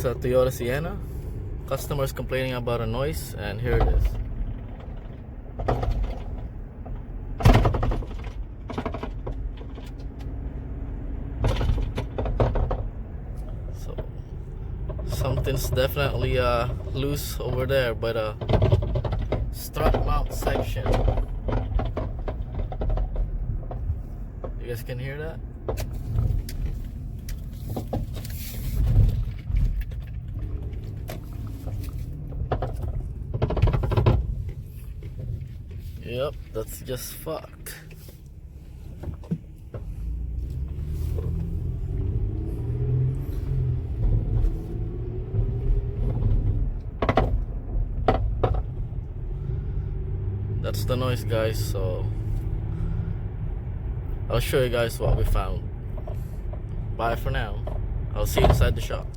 is a Toyota Sienna. Customers complaining about a noise, and here it is. So something's definitely loose over there by the strut mount section. You guys can hear that? Yep, that's just fucked. That's the noise, guys, so I'll show you guys what we found. Bye for now. I'll see you inside the shop.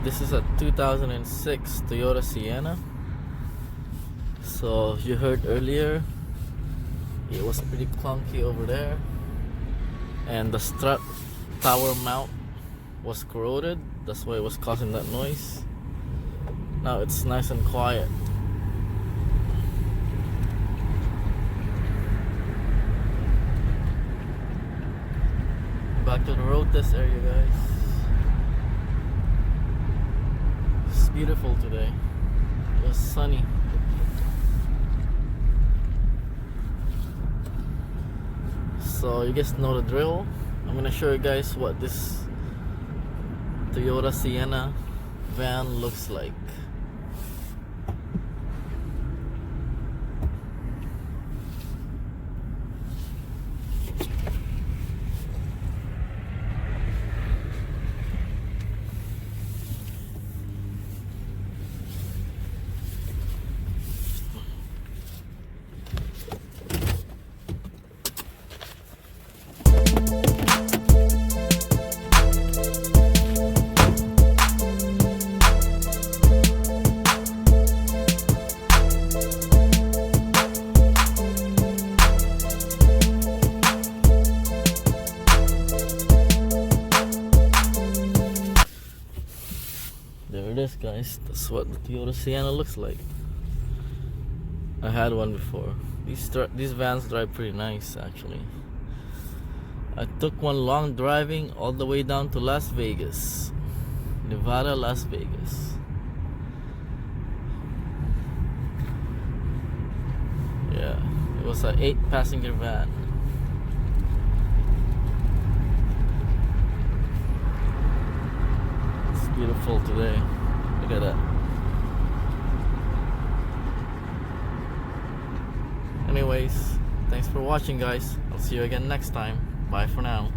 This is a 2006 Toyota Sienna. So you heard earlier, it was pretty clunky over there, and the strut tower mount was corroded. That's why it was causing that noise. Now it's nice and quiet. Back to the road test area, guys. It's beautiful today. It was sunny. So you guys know the drill. I'm gonna show you guys what this Toyota Sienna van looks like. There it is, guys. That's what the Toyota Sienna looks like. I had one before. These vans drive pretty nice, actually. I took one long driving all the way down to Las Vegas, Nevada, Las Vegas. Yeah, it was an 8-passenger van. Beautiful today. Look at that. Anyways, thanks for watching, guys. I'll see you again next time. Bye for now.